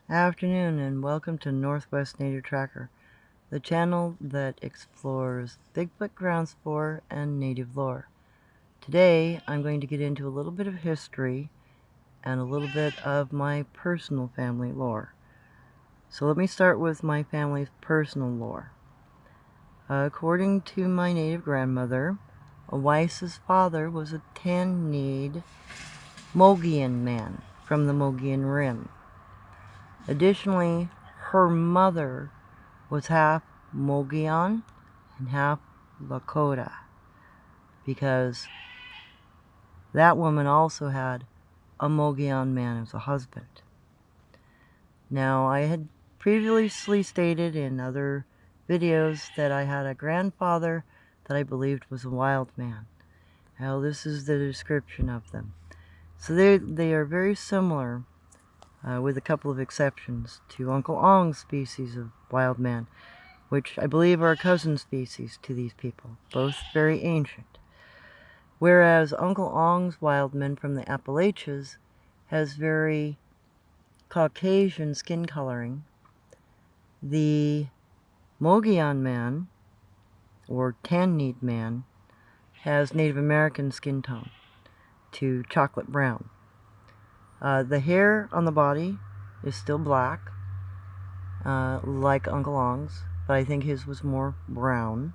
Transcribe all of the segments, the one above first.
Afternoon and welcome to Northwest Nature Tracker, the channel that explores Bigfoot ground spore and native lore. Today I'm going to get into a little bit of history and a little bit of my personal family lore. So let me start with my family's personal lore. According to my native grandmother, Owyssa's father was a tan-kneed Mogollon man from the Mogollon Rim. Additionally, her mother was half Mogollon and half Lakota, because that woman also had a Mogollon man as a husband. Now, I had previously stated in other videos that I had a grandfather that I believed was a wild man. Now, this is the description of them. So they are very similar, with a couple of exceptions, to Uncle Ong's species of wild man, which I believe are a cousin species to these people, both very ancient. Whereas Uncle Ong's wild men from the Appalachians has very Caucasian skin coloring, the Mogollon man, or tan-kneed man, has Native American skin tone to chocolate brown. The hair on the body is still black, like Uncle Ong's, but I think his was more brown.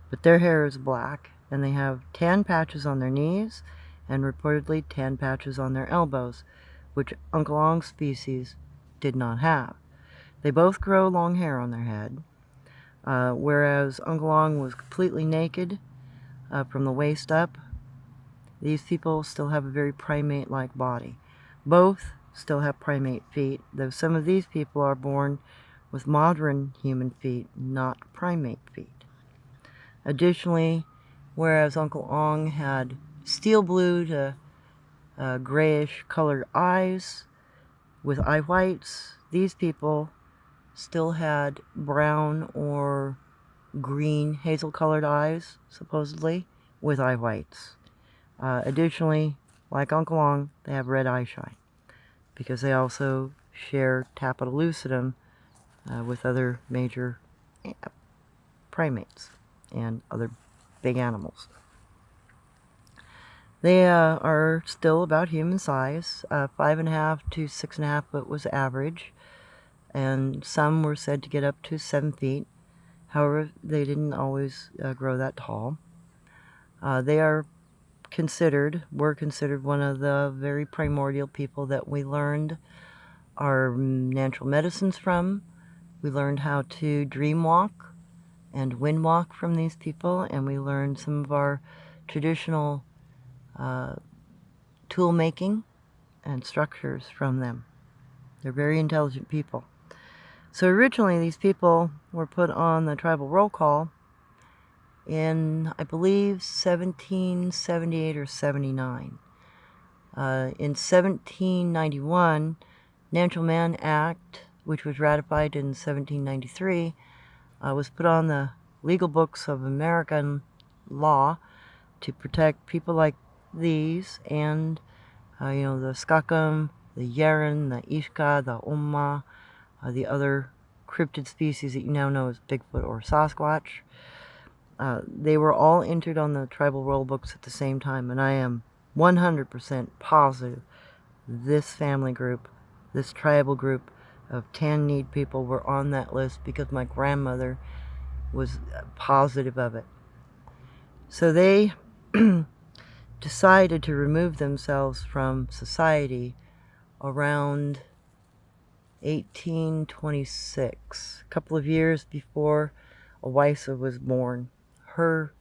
But their hair is black, and they have tan patches on their knees, and reportedly tan patches on their elbows, which Uncle Ong's species did not have. They both grow long hair on their head, whereas Uncle Ong was completely naked from the waist up. These people still have a very primate-like body. Both still have primate feet, though some of these people are born with modern human feet, not primate feet. Additionally, whereas Uncle Ong had steel blue to grayish colored eyes with eye whites, these people still had brown or green hazel colored eyes, supposedly, with eye whites. Additionally, like Uncle Ong, they have red eyeshine, because they also share tapetum lucidum with other major primates and other big animals. They are still about human size. 5.5 to 6.5 foot was average, and some were said to get up to 7 feet. However, they didn't always grow that tall. They were considered one of the very primordial people that we learned our natural medicines from. We learned how to dream walk and wind walk from these people, and we learned some of our traditional tool making and structures from them. They're very intelligent people. So originally these people were put on the tribal roll call in, I believe, 1778 or 79. In 1791, Natural Man Act, which was ratified in 1793, was put on the legal books of American law to protect people like these and, the Skaakum, the Yeren, the Ishka, the Oma, the other cryptid species that you now know as Bigfoot or Sasquatch. They were all entered on the tribal roll books at the same time, and I am 100% positive this family group, this tribal group of tan-kneed people were on that list, because my grandmother was positive of it. So they decided to remove themselves from society around 1826, a couple of years before Owyssa was born. Her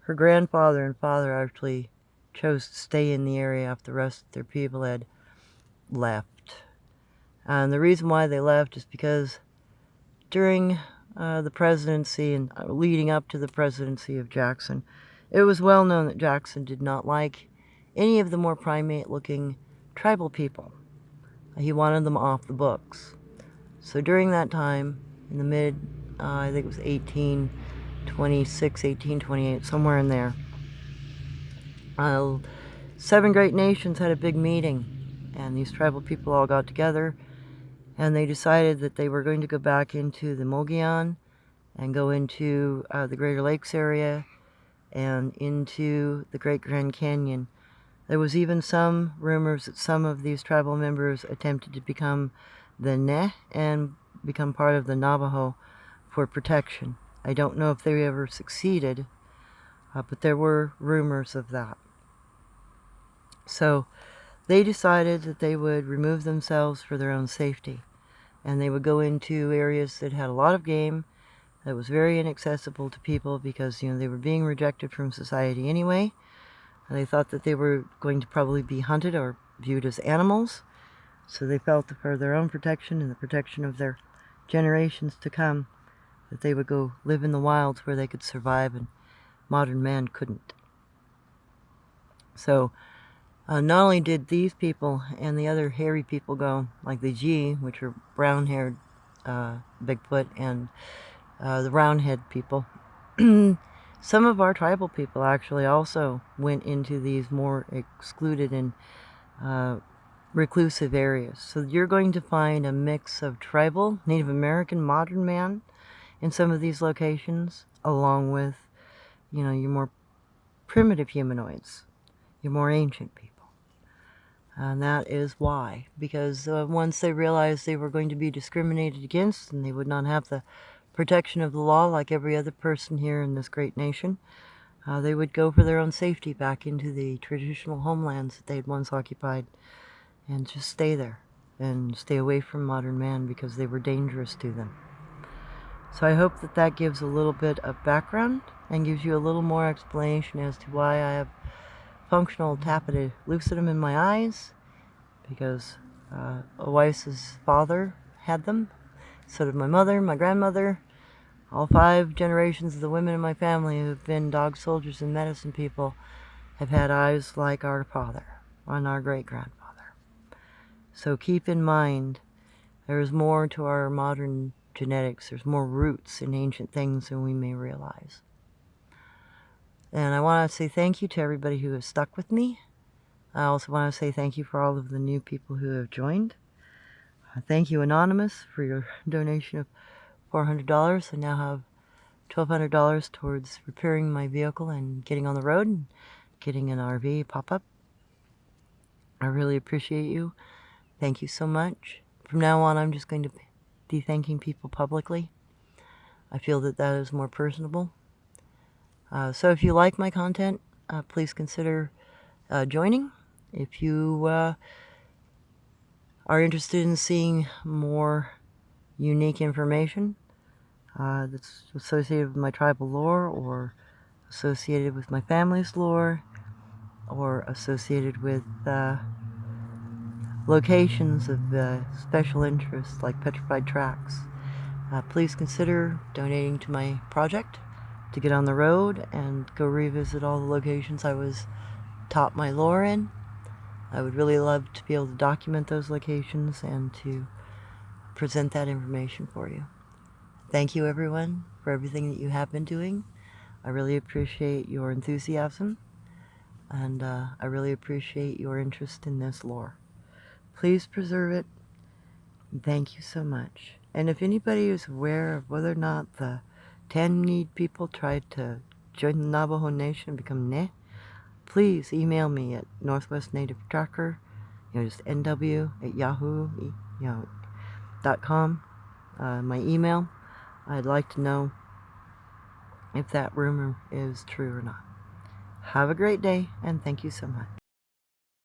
grandfather and father actually chose to stay in the area after the rest of their people had left. And the reason why they left is because during the presidency and leading up to the presidency of Jackson, it was well known that Jackson did not like any of the more primate-looking tribal people. He wanted them off the books. So during that time, in the mid, I think it was 1826, 1828, somewhere in there, 7 great nations had a big meeting, and these tribal people all got together and they decided that they were going to go back into the Mogollon and go into the Greater Lakes area and into the Great Grand Canyon. There was even some rumors that some of these tribal members attempted to become the Ne and become part of the Navajo for protection. I don't know if they ever succeeded, but there were rumors of that. So they decided that they would remove themselves for their own safety, and they would go into areas that had a lot of game, that was very inaccessible to people because, they were being rejected from society anyway. And they thought that they were going to probably be hunted or viewed as animals. So they felt that for their own protection and the protection of their generations to come, that they would go live in the wilds where they could survive and modern man couldn't. So not only did these people and the other hairy people go, like the G, which are brown-haired Bigfoot, and the round-head people, some of our tribal people actually also went into these more excluded and reclusive areas. So you're going to find a mix of tribal, Native American, modern man in some of these locations, along with, your more primitive humanoids, your more ancient people. And that is why, because once they realized they were going to be discriminated against and they would not have the protection of the law like every other person here in this great nation, they would go for their own safety back into the traditional homelands that they had once occupied and just stay there and stay away from modern man because they were dangerous to them. So I hope that that gives a little bit of background and gives you a little more explanation as to why I have functional tapetum lucidum in my eyes, because Owyssa's father had them. So did my mother, my grandmother. All 5 generations of the women in my family who have been dog soldiers and medicine people have had eyes like our father and our great-grandfather. So keep in mind, there is more to our modern genetics. There's more roots in ancient things than we may realize. And I want to say thank you to everybody who has stuck with me. I also want to say thank you for all of the new people who have joined. Thank you, Anonymous, for your donation of $400. I now have $1,200 towards repairing my vehicle and getting on the road and getting an RV pop-up. I really appreciate you. Thank you so much. From now on, I'm just going to be thanking people publicly. I feel that that is more personable. So if you like my content, please consider joining. If you are interested in seeing more unique information that's associated with my tribal lore, or associated with my family's lore, or associated with locations of special interest like petrified tracks, please consider donating to my project to get on the road and go revisit all the locations I was taught my lore in. I would really love to be able to document those locations and to present that information for you. Thank you, everyone, for everything that you have been doing. I really appreciate your enthusiasm, and I really appreciate your interest in this lore. Please preserve it. Thank you so much. And if anybody is aware of whether or not the Tanweed people tried to join the Navajo Nation and become Ne, please email me at northwestnativetracker, just nw@yahoo.com, my email. I'd like to know if that rumor is true or not. Have a great day, and thank you so much.